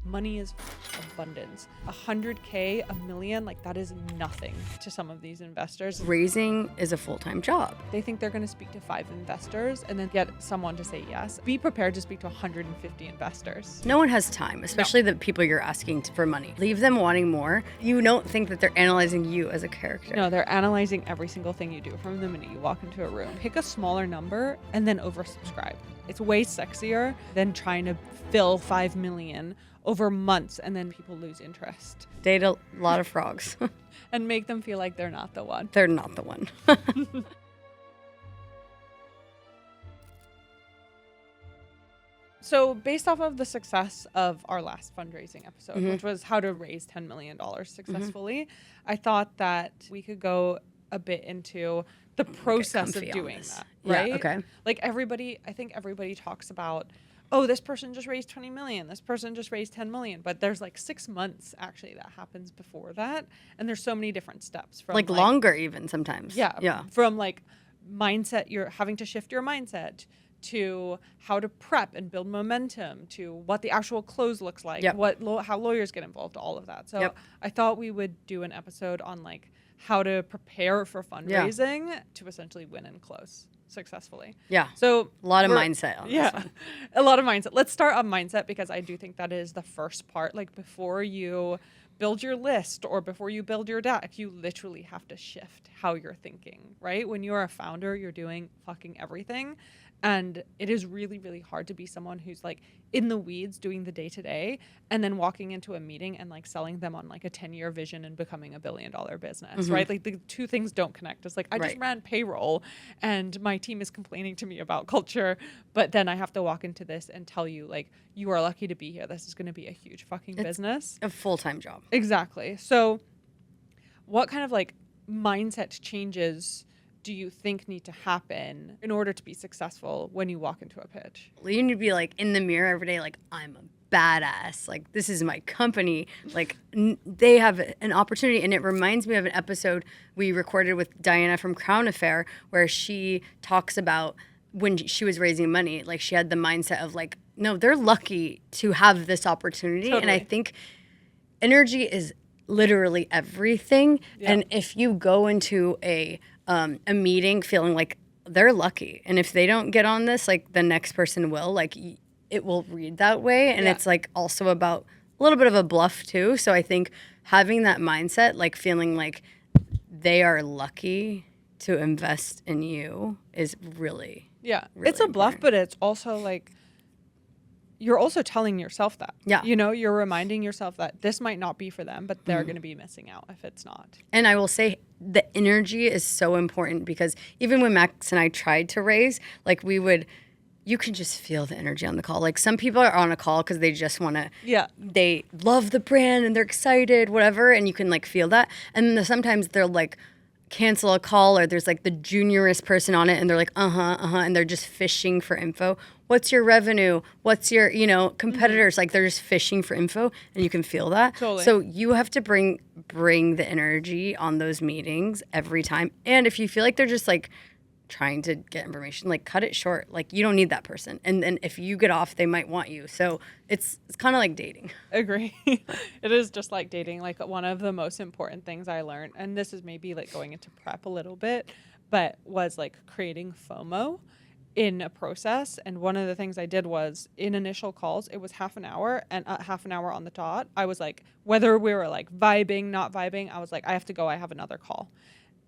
money is abundance. 100K, a million, like that is nothing to some of these investors. Raising is a full-time job. They think they're going to speak to 5 investors and then get someone to say yes. Be prepared to speak to 150 investors. No one has time, especially the people you're asking for money. Leave them wanting more. You don't think that they're analyzing you as a character. No, they're analyzing every single thing you do from the minute you walk into a room. Pick a smaller number and then oversubscribe. It's way sexier than trying to fill 5 million over months and then people lose interest. Date a lot of frogs. And make them feel like they're not the one. They're not the one. So based off of the success of our last fundraising episode, which was how to raise $10 million successfully, I thought that we could go a bit into the process of doing that, right? Yeah, okay. Like I think everybody talks about, oh, this person just raised 20 million, this person just raised 10 million, but there's like 6 months actually that happens before that. And there's so many different steps from like longer even sometimes. Yeah. From like mindset, you're having to shift your mindset to how to prep and build momentum to what the actual close looks like, how lawyers get involved, all of that. So I thought we would do an episode on like how to prepare for fundraising to essentially win and close successfully. Yeah. So a lot of mindset on this one. A lot of mindset. Let's start on mindset because I do think that is the first part. Like before you build your list or before you build your deck, you literally have to shift how you're thinking, right? When you're a founder, you're doing fucking everything. And it is really, really hard to be someone who's like in the weeds doing the day to day and then walking into a meeting and like selling them on like a 10-year vision and becoming $1 billion business, right? Like the two things don't connect. It's like I just ran payroll and my team is complaining to me about culture, but then I have to walk into this and tell you like, you are lucky to be here. This is going to be a huge fucking business. A full-time job. Exactly. So what kind of like mindset changes do you think need to happen in order to be successful when you walk into a pitch? You need to be like in the mirror every day, like I'm a badass. Like this is my company. Like they have an opportunity. And it reminds me of an episode we recorded with Diana from Crown Affair where she talks about when she was raising money, like she had the mindset of like, no, they're lucky to have this opportunity. Totally. And I think energy is literally everything. Yeah. And if you go into a meeting feeling like they're lucky, and if they don't get on this, like the next person will, like it will read that way. And it's like also about a little bit of a bluff too. So I think having that mindset, like feeling like they are lucky to invest in you is really, really it's a bluff, but it's also like you're also telling yourself that. Yeah. You know, you're reminding yourself that this might not be for them, but they're going to be missing out if it's not. And I will say the energy is so important because even when Max and I tried to raise, like you can just feel the energy on the call. Like some people are on a call because they just want to, they love the brand and they're excited, whatever. And you can like feel that. And then sometimes they'll like cancel a call or there's like the juniorest person on it and they're like, and they're just fishing for info. What's your revenue? What's your, competitors? Like they're just fishing for info and you can feel that. Totally. So you have to bring the energy on those meetings every time. And if you feel like they're just like trying to get information, like cut it short. Like you don't need that person. And then if you get off, they might want you. So it's kind of like dating. Agree. It is just like dating. Like one of the most important things I learned, and this is maybe like going into prep a little bit, but was like creating FOMO in a process. And one of the things I did was in initial calls, it was half an hour, and at half an hour on the dot, I was like, whether we were like vibing, not vibing, I was like, I have to go. I have another call.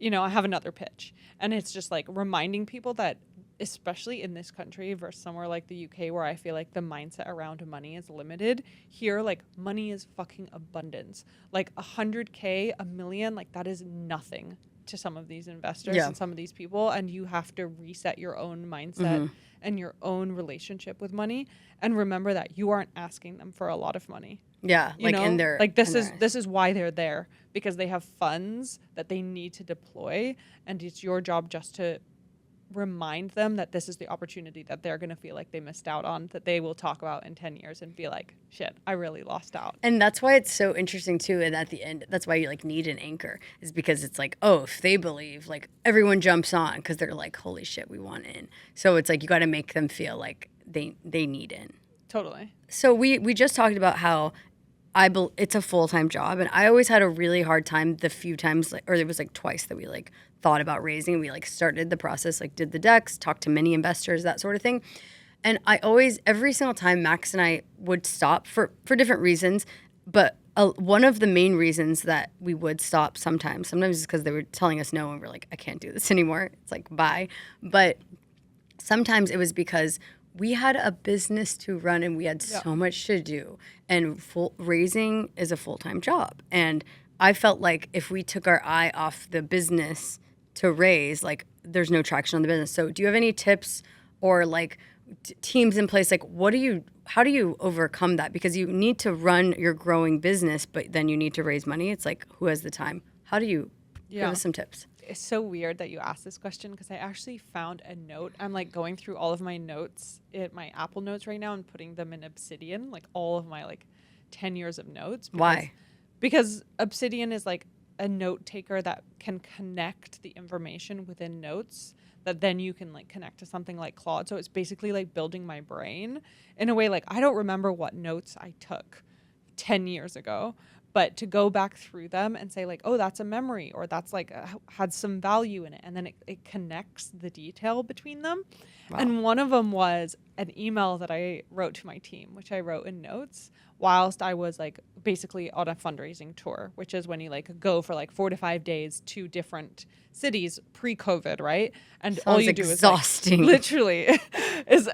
I have another pitch. And it's just like reminding people that, especially in this country versus somewhere like the UK where I feel like the mindset around money is limited, here, like money is fucking abundance. Like 100K, a million, like that is nothing to some of these investors and some of these people. And you have to reset your own mindset and your own relationship with money. And remember that you aren't asking them for a lot of money. Yeah, like in their like this is why they're there, because they have funds that they need to deploy, and it's your job just to remind them that this is the opportunity that they're going to feel like they missed out on, that they will talk about in 10 years and be like, shit, I really lost out. And that's why it's so interesting too. And at the end, that's why you like need an anchor, is because it's like, oh, if they believe, like everyone jumps on because they're like, holy shit, we want in. So it's like you got to make them feel like they need in. Totally. So we just talked about how it's a full-time job, and I always had a really hard time the few times, like, or it was like twice that we like thought about raising. We like started the process, like did the decks, talked to many investors, that sort of thing. And I always, every single time, Max and I would stop for different reasons, but one of the main reasons that we would stop sometimes is because they were telling us no, and we're like, I can't do this anymore. It's like, bye. But sometimes it was because we had a business to run and we had so much to do, and raising is a full-time job. And I felt like if we took our eye off the business to raise, like there's no traction on the business. So do you have any tips or like teams in place? Like how do you overcome that? Because you need to run your growing business, but then you need to raise money. It's like, who has the time? How do you give us some tips? It's so weird that you asked this question because I actually found a note. I'm like going through all of my notes in my Apple Notes right now and putting them in Obsidian, like all of my like 10 years of notes. Why? Because Obsidian is like a note taker that can connect the information within notes that then you can like connect to something like Claude. So it's basically like building my brain in a way. Like I don't remember what notes I took 10 years ago, but to go back through them and say like, oh, that's a memory, or that's like had some value in it. And then it connects the detail between them. Wow. And one of them was an email that I wrote to my team, which I wrote in notes whilst I was like basically on a fundraising tour, which is when you like go for like 4 to 5 days to different cities pre-COVID, right? And Sounds all you do exhausting. is like, literally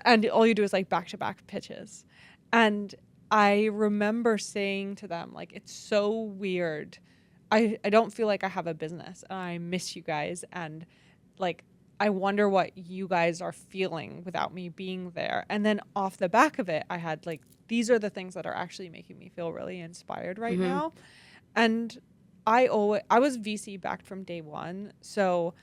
and all you do is like back-to-back pitches. And I remember saying to them, like, it's so weird. I don't feel like I have a business. I miss you guys. And like, I wonder what you guys are feeling without me being there. And then off the back of it, I had like, these are the things that are actually making me feel really inspired right now. And I was VC backed from day one. So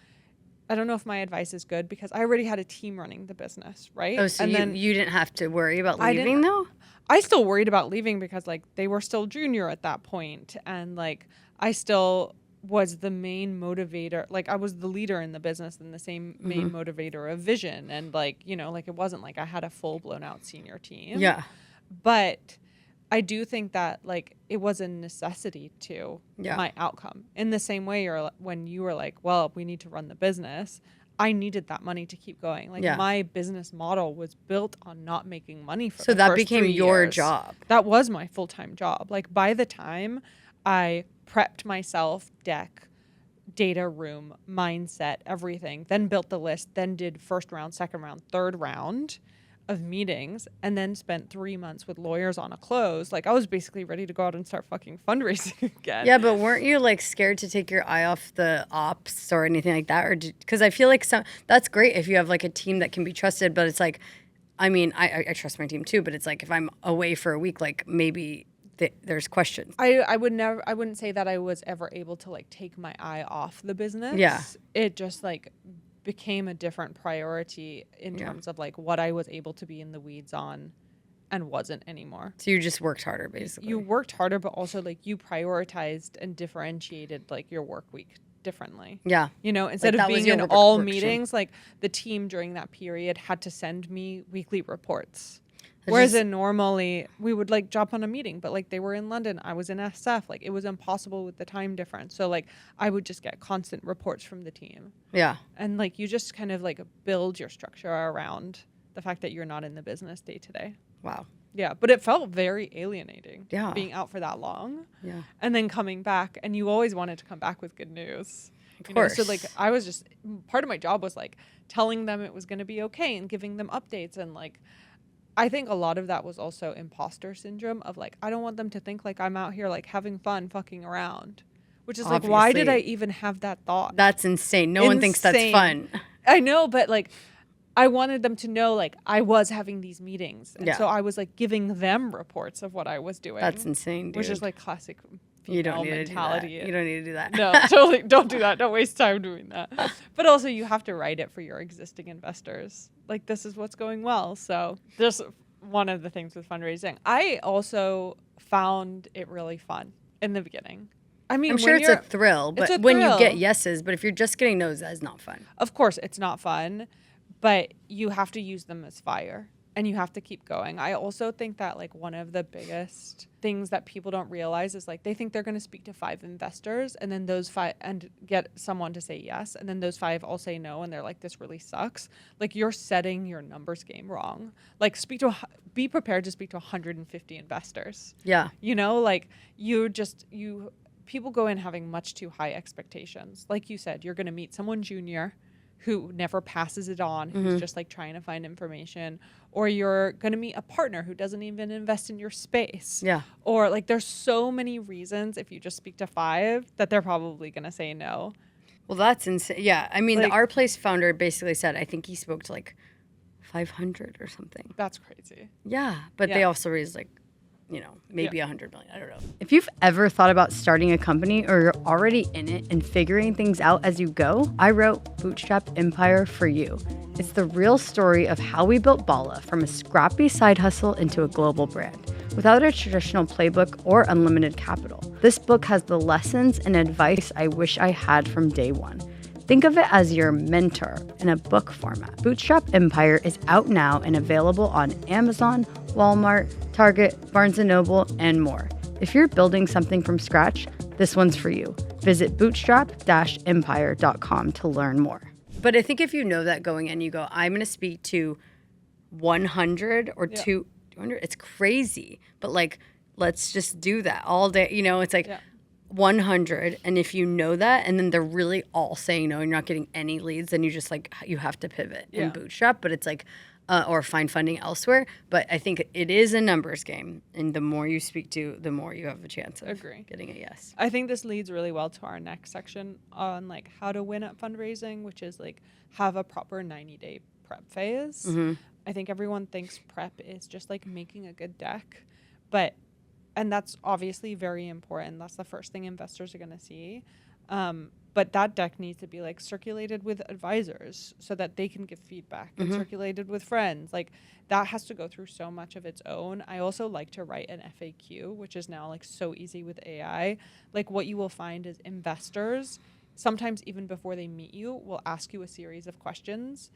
I don't know if my advice is good because I already had a team running the business, right? Oh, so and you didn't have to worry about leaving though? I still worried about leaving because like they were still junior at that point, and like I still was the main motivator. Like I was the leader in the business and the same main motivator of vision, and like, you know, like it wasn't like I had a full blown out senior team. Yeah. But I do think that like it was a necessity to my outcome. In the same way when you were like, well, we need to run the business, I needed that money to keep going. Like my business model was built on not making money for so the that first became 3 your years. job. That was my full-time job. Like by the time I prepped myself, deck, data room, mindset, everything, then built the list, then did first round, second round, third round of meetings, and then spent 3 months with lawyers on a close. Like I was basically ready to go out and start fucking fundraising again. Yeah, but weren't you like scared to take your eye off the ops or anything like that? Or because I feel like that's great if you have like a team that can be trusted, but it's like, I mean, I trust my team too, but it's like if I'm away for a week, like maybe there's questions. I wouldn't say that I was ever able to like take my eye off the business. Yeah. It just like became a different priority in terms of like what I was able to be in the weeds on and wasn't anymore. So you just worked harder, basically. You worked harder, but also like you prioritized and differentiated like your work week differently. Yeah. You know, instead of being in all meetings, like the team during that period had to send me weekly reports. Whereas normally we would like jump on a meeting, but like they were in London, I was in SF, like it was impossible with the time difference. So like I would just get constant reports from the team. Yeah. And like you just kind of like build your structure around the fact that you're not in the business day to day. Wow. Yeah, but it felt very alienating. Yeah. Being out for that long. Yeah. And then coming back, and you always wanted to come back with good news. Of course. So like I was just, part of my job was like telling them it was going to be okay and giving them updates, and like I think a lot of that was also imposter syndrome of like, I don't want them to think like I'm out here like having fun fucking around, which is like, why did I even have that thought? That's insane. No one thinks that's fun. I know, but like I wanted them to know like I was having these meetings. And so I was like giving them reports of what I was doing. That's insane, dude. Which is like classic you don't need mentality. To do that. You don't need to do that. No, totally. Don't do that. Don't waste time doing that. But also you have to write it for your existing investors. Like this is what's going well. So there's one of the things with fundraising. I also found it really fun in the beginning. I mean, I'm sure it's a thrill, but when you get yeses, but if you're just getting no's, that is not fun. Of course, it's not fun, but you have to use them as fire. and you have to keep going. I also think that like one of the biggest things that people don't realize is like they think they're going to speak to 5 investors and then those 5 and get someone to say yes, and then those 5 all say no and they're like, this really sucks. Like you're setting your numbers game wrong. Like be prepared to speak to 150 investors. Yeah. You know, like people go in having much too high expectations. Like you said, you're going to meet someone junior who never passes it on, who's just like trying to find information, or you're going to meet a partner who doesn't even invest in your space. Yeah. Or like there's so many reasons if you just speak to 5 that they're probably going to say no. Well, that's insane. Yeah. I mean, Like, the Our Place founder basically said, I think he spoke to like 500 or something. That's crazy. Yeah. But they Yeah. also raised like, maybe 100 million. I don't know. If you've ever thought about starting a company or you're already in it and figuring things out as you go, I wrote Bootstrap Empire for you. It's the real story of how we built Bala from a scrappy side hustle into a global brand without a traditional playbook or unlimited capital. This book has the lessons and advice I wish I had from day one. Think of it as your mentor in a book format. Bootstrap Empire is out now and available on Amazon, Walmart, Target, Barnes & Noble, and more. If you're building something from scratch, this one's for you. Visit bootstrap-empire.com to learn more. But I think if you know that going in, you go, I'm going to speak to 100 or 200. It's crazy. But like, let's just do that all day. It's like 100. And if you know that, and then they're really all saying no, and you're not getting any leads, then you just like, you have to pivot and bootstrap. But it's like, or find funding elsewhere. But I think it is a numbers game. And the more you speak to, the more you have a chance of getting a yes. I think this leads really well to our next section on like how to win at fundraising, which is like have a proper 90-day prep phase. I think everyone thinks prep is just like making a good deck, and that's obviously very important. That's the first thing investors are going to see. But that deck needs to be like circulated with advisors so that they can give feedback and circulated with friends. Like that has to go through so much of its own. I also like to write an FAQ, which is now like so easy with AI. Like what you will find is investors, sometimes even before they meet you, will ask you a series of questions,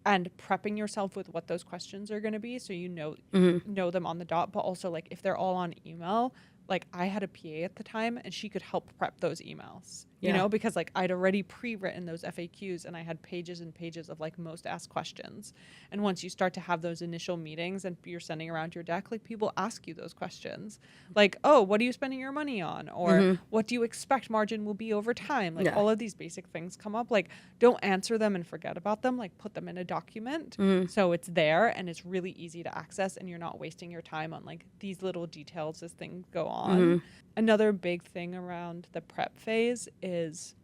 and prepping yourself with what those questions are going to be so you know them on the dot. But also like if they're all on email, like I had a PA at the time and she could help prep those emails, you know, because like I'd already pre-written those FAQs and I had pages and pages of like most asked questions. And once you start to have those initial meetings and you're sending around your deck, like people ask you those questions like, oh, what are you spending your money on? Or what do you expect margin will be over time? Like all of these basic things come up. Like don't answer them and forget about them. Like put them in a document so it's there and it's really easy to access and you're not wasting your time on like these little details as things go on. Another big thing around the prep phase is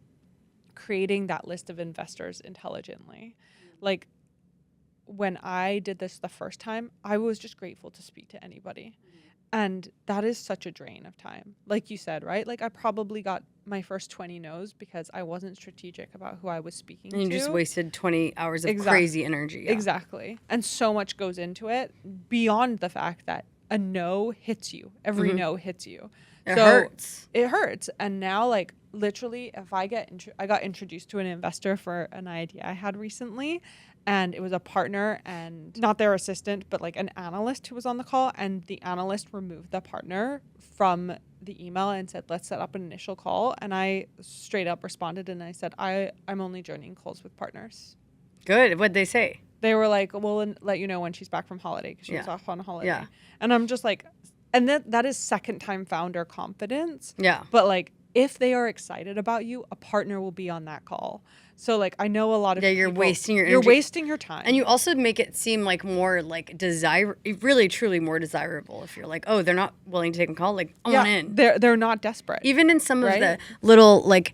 creating that list of investors intelligently. Like when I did this the first time, I was just grateful to speak to anybody. And that is such a drain of time. Like you said, right? Like I probably got my first 20 no's because I wasn't strategic about who I was speaking to. And you just wasted 20 hours of crazy energy. Yeah. Exactly. And so much goes into it beyond the fact that a no hits you. Every no hits you. It hurts. It hurts. And now, like, literally, if I got introduced to an investor for an idea I had recently, and it was a partner and not their assistant, but like an analyst who was on the call, and the analyst removed the partner from the email and said, let's set up an initial call. And I straight up responded and I said, I'm only joining calls with partners. Good. What'd they say? They were like, we'll let you know when she's back from holiday because she was off on holiday. Yeah. And I'm just like, and that is second time founder confidence. Yeah. But like, if they are excited about you, a partner will be on that call. So like, I know a lot of you're people, wasting your energy. You're wasting your time. And you also make it seem like more like really truly more desirable if you're like, oh, they're not willing to take a call. Like, I want in. They're not desperate. Even in some of the little like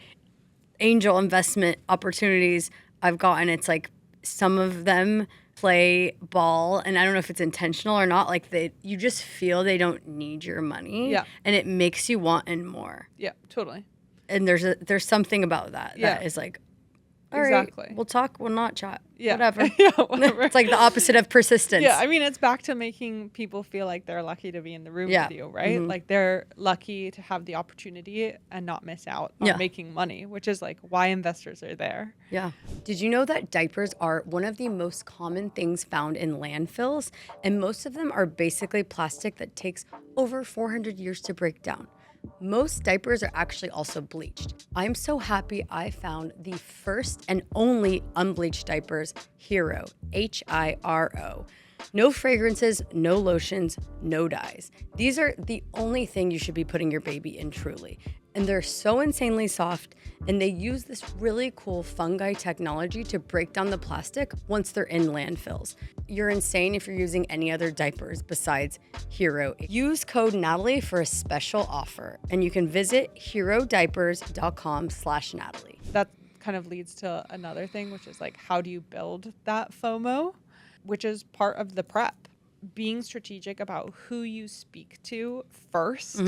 angel investment opportunities I've gotten, it's like some of them play ball, and I don't know if it's intentional or not, like you just feel they don't need your money, and it makes you want in more. Yeah, totally. And there's something about that that is like, all right, Exactly. we'll talk, we'll not chat. Yeah. Whatever. Yeah, whatever. It's like the opposite of persistence. Yeah, I mean, it's back to making people feel like they're lucky to be in the room Yeah. with you, right? Like they're lucky to have the opportunity and not miss out on Yeah. making money, which is like why investors are there. Yeah. Did you know that diapers are one of the most common things found in landfills? And most of them are basically plastic that takes over 400 years to break down. Most diapers are actually also bleached. I'm so happy I found the first and only unbleached diapers, Hero, Hiro. No fragrances, no lotions, no dyes. These are the only thing you should be putting your baby in, truly. And they're so insanely soft, and they use this really cool fungi technology to break down the plastic once they're in landfills. You're insane if you're using any other diapers besides Hero. Use code Natalie for a special offer, and you can visit herodiapers.com/Natalie. That kind of leads to another thing, which is like, how do you build that FOMO, which is part of the prep. Being strategic about who you speak to first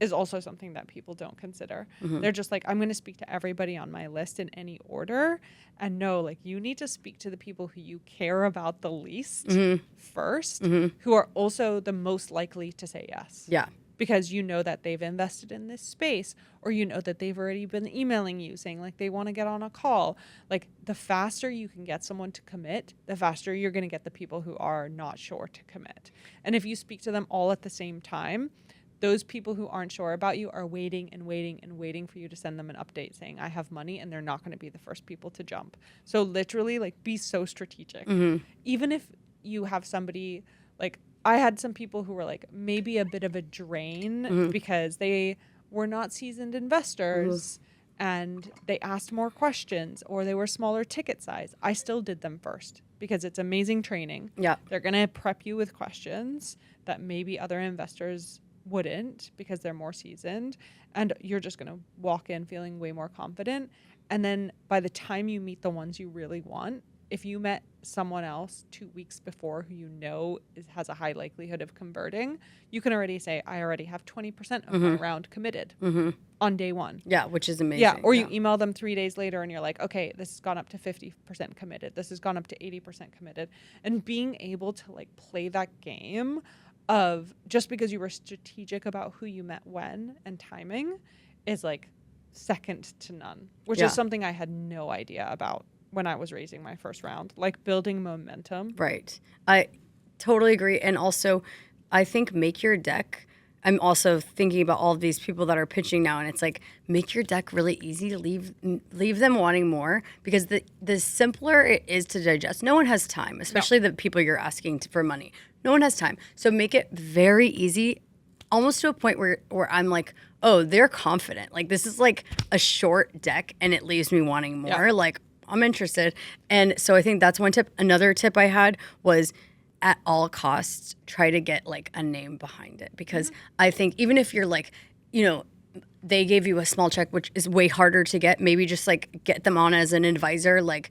is also something that people don't consider. They're just like, I'm going to speak to everybody on my list in any order. And no, like you need to speak to the people who you care about the least first, who are also the most likely to say yes. Yeah. Because you know that they've invested in this space, or you know that they've already been emailing you saying like they want to get on a call. Like the faster you can get someone to commit, the faster you're going to get the people who are not sure to commit. And if you speak to them all at the same time, those people who aren't sure about you are waiting and waiting and waiting for you to send them an update saying I have money, and they're not going to be the first people to jump. So literally like be so strategic. Even if you have somebody like, I had some people who were like maybe a bit of a drain because they were not seasoned investors and they asked more questions, or they were smaller ticket size. I still did them first because it's amazing training. Yeah. They're going to prep you with questions that maybe other investors wouldn't because they're more seasoned, and you're just going to walk in feeling way more confident. And then by the time you meet the ones you really want, if you met someone else 2 weeks before who you know has a high likelihood of converting, you can already say, I already have 20% of my round committed on day one. Yeah, which is amazing. Yeah, or you email them 3 days later and you're like, okay, this has gone up to 50% committed. This has gone up to 80% committed. And being able to like play that game of just because you were strategic about who you met when and timing is like second to none, which is something I had no idea about when I was raising my first round, like building momentum. Right. I totally agree. And also, I think make your deck. I'm also thinking about all of these people that are pitching now, and it's like, make your deck really easy to leave them wanting more, because the simpler it is to digest. No one has time, especially the people you're asking for money. No one has time. So make it very easy, almost to a point where I'm like, oh, they're confident. Like this is like a short deck and it leaves me wanting more. Like, I'm interested. And so I think that's one tip. Another tip I had was, at all costs, try to get like a name behind it. Because I think even if you're like, you know, they gave you a small check, which is way harder to get, maybe just like get them on as an advisor, like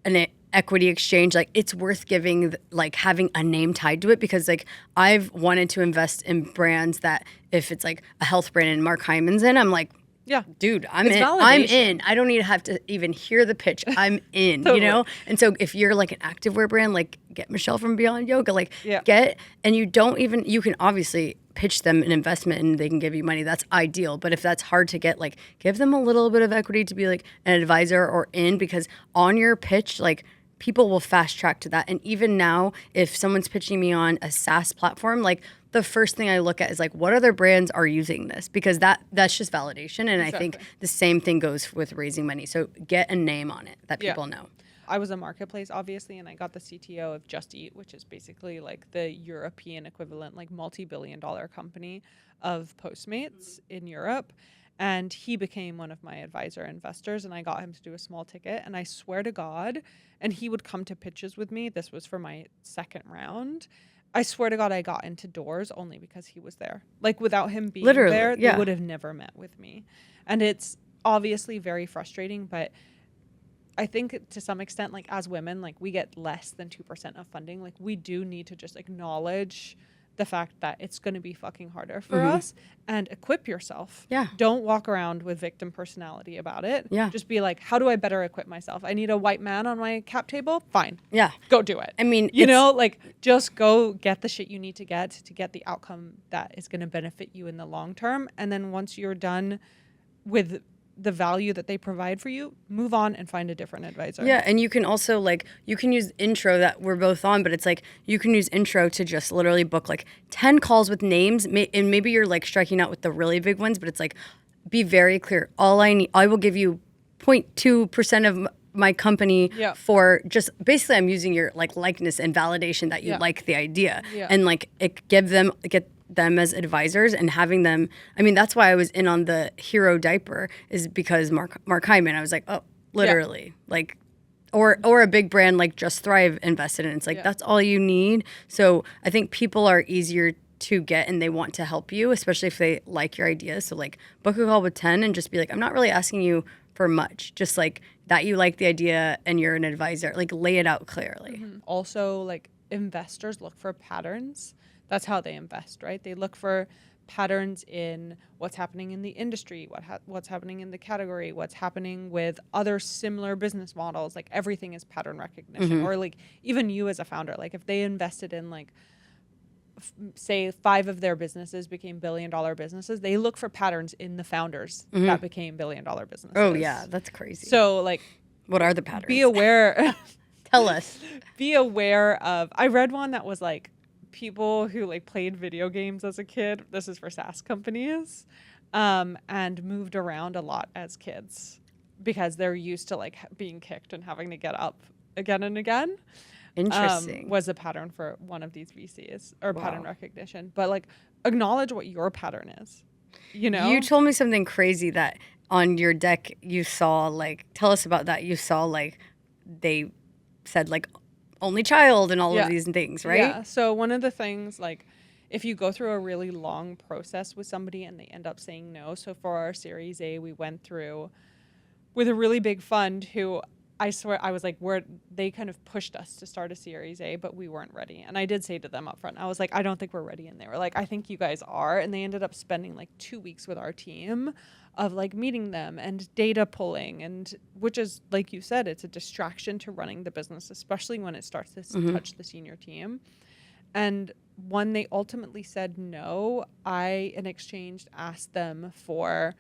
an equity exchange. Like it's worth giving, like having a name tied to it, because like I've wanted to invest in brands that if it's like a health brand and Mark Hyman's in, I'm like, yeah, dude, I'm in. Validation. I'm in. I don't need to have to even hear the pitch. I'm in, Totally. you know? And so if you're like an activewear brand, like get Michelle from Beyond Yoga, like and you can obviously pitch them an investment and they can give you money. That's ideal. But if that's hard to get, like give them a little bit of equity to be like an advisor or in, because on your pitch, like people will fast track to that. And even now, if someone's pitching me on a SaaS platform, like the first thing I look at is like, what other brands are using this? Because that's just validation. And I think the same thing goes with raising money. So get a name on it that people know. I was a marketplace, obviously, and I got the CTO of Just Eat, which is basically like the European equivalent, like multi-billion-dollar company of Postmates in Europe. And he became one of my advisor investors, and I got him to do a small ticket. And I swear to God, and he would come to pitches with me. This was for my second round. I swear to God, I got into doors only because he was there. Like without him being there, they would have never met with me. And it's obviously very frustrating, but I think to some extent, like as women, like we get less than 2% of funding. Like we do need to just acknowledge the fact that it's going to be fucking harder for us, and equip yourself. Yeah. Don't walk around with victim personality about it. Yeah. Just be like, how do I better equip myself? I need a white man on my cap table? Fine. Yeah. Go do it. I mean, you know, like just go get the shit you need to get the outcome that is going to benefit you in the long term. And then once you're done with the value that they provide for you, move on and find a different advisor. Yeah, and you can also like you can use intro that we're both on, but it's like you can use intro to just literally book like 10 calls with names, and maybe you're like striking out with the really big ones, but it's like be very clear. All I need, I will give you 0.2% of my company for just basically I'm using your like likeness and validation that you like the idea, and like get them as advisors and having them. I mean, that's why I was in on the hero diaper, is because Mark Hyman. I was like, oh, literally, like, or a big brand like Just Thrive invested in. It's like that's all you need. So I think people are easier to get and they want to help you, especially if they like your ideas. So like book a call with 10 and just be like, I'm not really asking you for much, just like that you like the idea and you're an advisor. Like lay it out clearly. Also, like investors look for patterns. That's how they invest, right? They look for patterns in what's happening in the industry, what's happening in the category, what's happening with other similar business models. Like everything is pattern recognition. Or like even you as a founder, like if they invested in like, say 5 of their businesses became billion-dollar businesses, they look for patterns in the founders that became billion-dollar businesses. Oh yeah, that's crazy. So like, what are the patterns? be aware. Tell us. Be aware of, I read one that was like, people who like played video games as a kid, this is for SaaS companies, and moved around a lot as kids because they're used to like being kicked and having to get up again and again. Interesting. Was a pattern for one of these VCs, or pattern recognition. But like acknowledge what your pattern is, you know? You told me something crazy that on your deck you saw, like, tell us about that. You saw like they said like only child and all of these things, right? Yeah. So one of the things, like, if you go through a really long process with somebody and they end up saying no. So for our Series A, we went through with a really big fund who I swear I was like, they kind of pushed us to start a Series A, but we weren't ready. And I did say to them up front, I was like, I don't think we're ready. And they were like, I think you guys are. And they ended up spending like 2 weeks with our team of like meeting them and data pulling, and which is, like you said, it's a distraction to running the business, especially when it starts to touch the senior team. And when they ultimately said no, I in exchange asked them for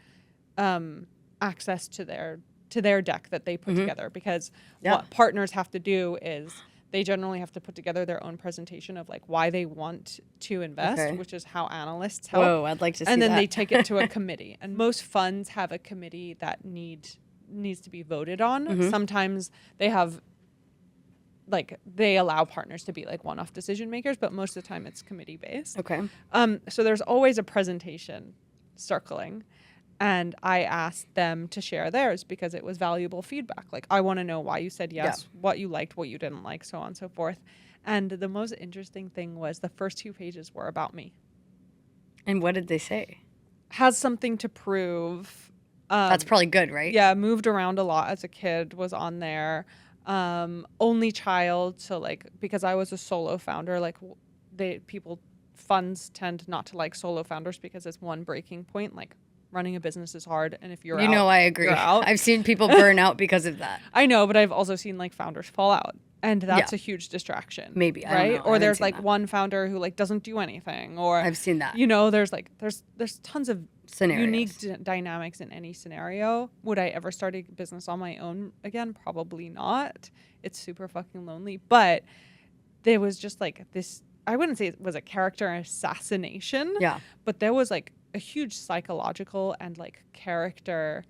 access to their deck that they put together, because what partners have to do is they generally have to put together their own presentation of like why they want to invest, which is how analysts help. Whoa, I'd like to see that. And then they take it to a committee. And most funds have a committee that needs to be voted on. Sometimes they have, like, they allow partners to be like one-off decision makers, but most of the time it's committee based. Okay. So there's always a presentation circling. And I asked them to share theirs because it was valuable feedback. Like, I want to know why you said yes, what you liked, what you didn't like, so on and so forth. And the most interesting thing was the first 2 pages were about me. And what did they say? Has something to prove. That's probably good, right? Yeah, moved around a lot as a kid, was on there. Only child, so like, because I was a solo founder, like funds tend not to like solo founders because it's one breaking point. Like, running a business is hard, and if you're out, I agree. you're out. I've seen people burn out because of that. I know, but I've also seen like founders fall out, and that's a huge distraction. Maybe, I right? don't know. Or there's like one founder who like doesn't do anything, or I've seen that. You know, there's tons of scenarios. Unique dynamics in any scenario. Would I ever start a business on my own again? Probably not. It's super fucking lonely. But there was just like this, I wouldn't say it was a character assassination. Yeah. But there was like a huge psychological and like character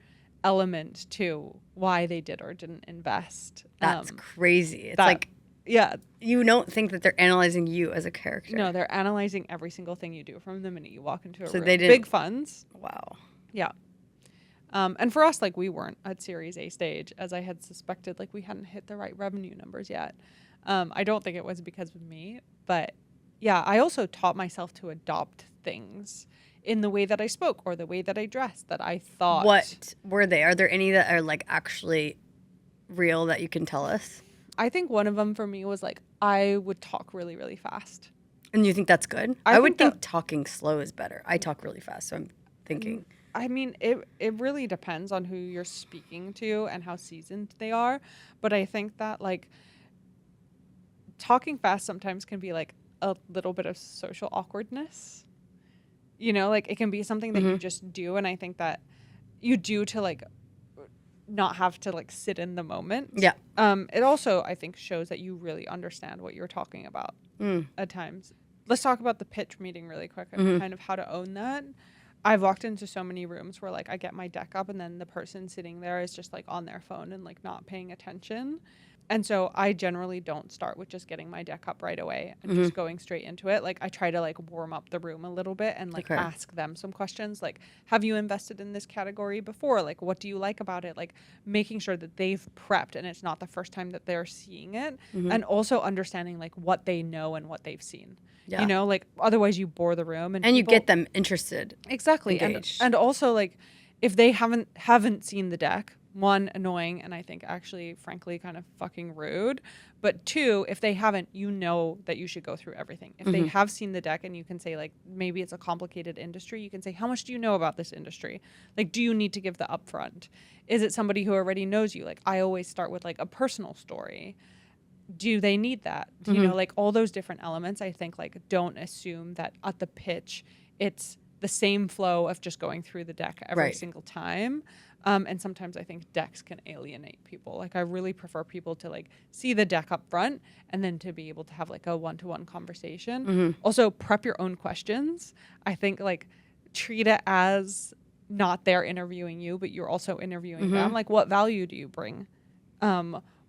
element to why they did or didn't invest. That's crazy. It's like, yeah, you don't think that they're analyzing you as a character. No, they're analyzing every single thing you do from the minute you walk into a room. They didn't, big funds. Wow. Yeah. And for us, like, we weren't at Series A stage, as I had suspected. Like, we hadn't hit the right revenue numbers yet. I don't think it was because of me, but yeah, I also taught myself to adopt things in the way that I spoke or the way that I dressed that I thought. What were they? Are there any that are like actually real that you can tell us? I think one of them for me was like, I would talk really, really fast. And you think that's good? I I would think think talking slow is better. I talk really fast, so I'm thinking. I mean, it really depends on who you're speaking to and how seasoned they are. But I think that, like, talking fast sometimes can be, like, a little bit of social awkwardness. You know, like, it can be something that you just do. And I think that you do to, like, not have to, like, sit in the moment. Yeah. It also, I think, shows that you really understand what you're talking about at times. Let's talk about the pitch meeting really quick and kind of how to own that. I've walked into so many rooms where, like, I get my deck up and then the person sitting there is just, like, on their phone and, like, not paying attention. And so I generally don't start with just getting my deck up right away and just going straight into it. Like, I try to, like, warm up the room a little bit and, like, ask them some questions. Like, have you invested in this category before? Like, what do you like about it? Like, making sure that they've prepped and it's not the first time that they're seeing it. And also understanding, like, what they know and what they've seen. Yeah. You know, like, otherwise you bore the room. And you get them interested. Exactly. And also, like, if they haven't seen the deck, one, annoying, and I think actually, frankly, kind of fucking rude. But two, if they haven't, you know that you should go through everything. If they have seen the deck and you can say, like, maybe it's a complicated industry, you can say, how much do you know about this industry? Like, do you need to give the upfront? Is it somebody who already knows you? Like, I always start with, like, a personal story. Do they need that? You know, like, all those different elements, I think, like, don't assume that at the pitch it's the same flow of just going through the deck every single time. And sometimes I think decks can alienate people. Like, I really prefer people to, like, see the deck up front and then to be able to have, like, a one-to-one conversation. Also, prep your own questions. I think, like, treat it as not they're interviewing you, but you're also interviewing them. Like, what value do you bring?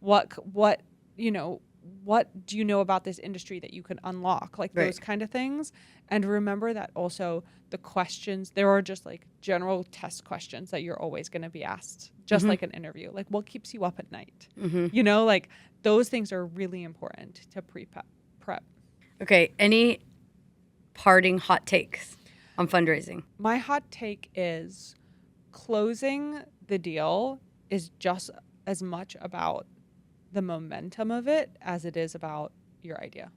What you know, what do you know about this industry that you can unlock? Like, those kind of things. And remember that also the questions, there are just, like, general test questions that you're always going to be asked, just like an interview. Like, what keeps you up at night? You know, like, those things are really important to prep. Okay. Any parting hot takes on fundraising? My hot take is closing the deal is just as much about the momentum of it as it is about your idea.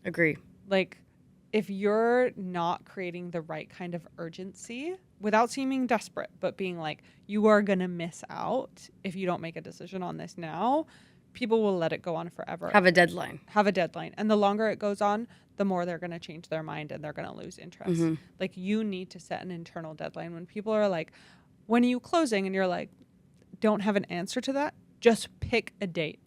Agree. Like, if you're not creating the right kind of urgency without seeming desperate, but being like, you are going to miss out if you don't make a decision on this now, people will let it go on forever. Have a deadline. And the longer it goes on, the more they're going to change their mind and they're going to lose interest. Like, you need to set an internal deadline. When people are like, when are you closing? And you're like, don't have an answer to that. Just pick a date.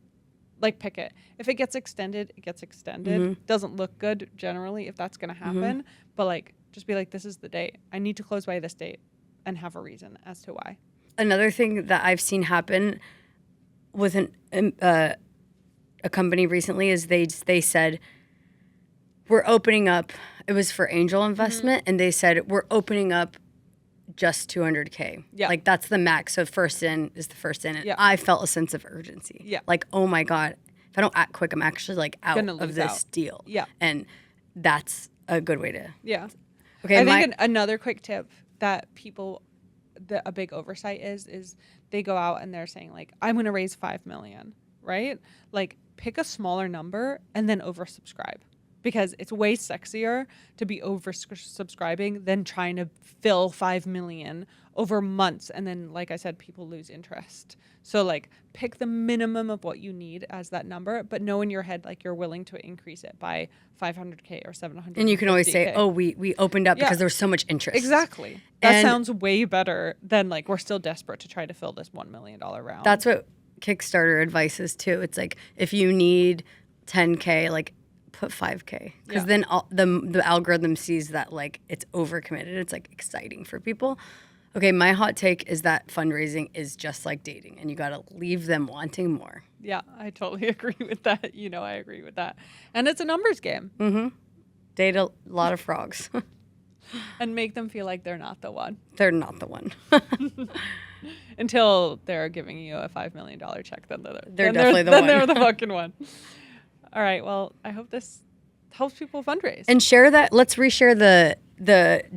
Like, pick it. If it gets extended, it gets extended. Doesn't look good generally if that's going to happen. But, like, just be like, this is the date. I need to close by this date and have a reason as to why. Another thing that I've seen happen with a company recently is they said, we're opening up. It was for angel investment. And they said, we're opening up just 200K. Yeah. Like, that's the max. So first in is the first in. And I felt a sense of urgency. Yeah. Like, oh my God, if I don't act quick, I'm actually, like, out of this deal. Yeah. And that's a good way to. Yeah. Okay. I think another quick tip that people, a big oversight is they go out and they're saying, like, I'm going to raise 5 million, right? Like, pick a smaller number and then oversubscribe. Because it's way sexier to be oversubscribing than trying to fill 5 million over months. And then, like I said, people lose interest. So, like, pick the minimum of what you need as that number, but know in your head, like, you're willing to increase it by 500K or 700K. And you can always say, oh, we opened up because there was so much interest. Exactly. That sounds way better than, like, we're still desperate to try to fill this $1 million round. That's what Kickstarter advice is too. It's like, if you need 10K, like, put 5K, because then the algorithm sees that, like, it's overcommitted. It's, like, exciting for people. Okay, my hot take is that fundraising is just like dating, and you got to leave them wanting more. Yeah, I totally agree with that. You know, I agree with that. And it's a numbers game. Date a lot of frogs. And make them feel like they're not the one. They're not the one. Until they're giving you a $5 million check, then they're definitely the one. Then they're the fucking one. All right. Well, I hope this helps people fundraise. And share that. Let's reshare the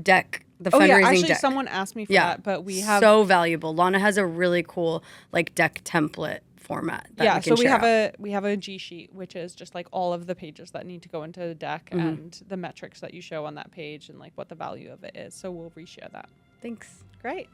deck, the fundraising actually, deck. someone asked me for that, but we have so valuable. Lana has a really cool, like, deck template format that Yeah, we can so share. we have a G sheet, which is just like all of the pages that need to go into the deck and the metrics that you show on that page and like what the value of it is. So we'll reshare that. Thanks. Great.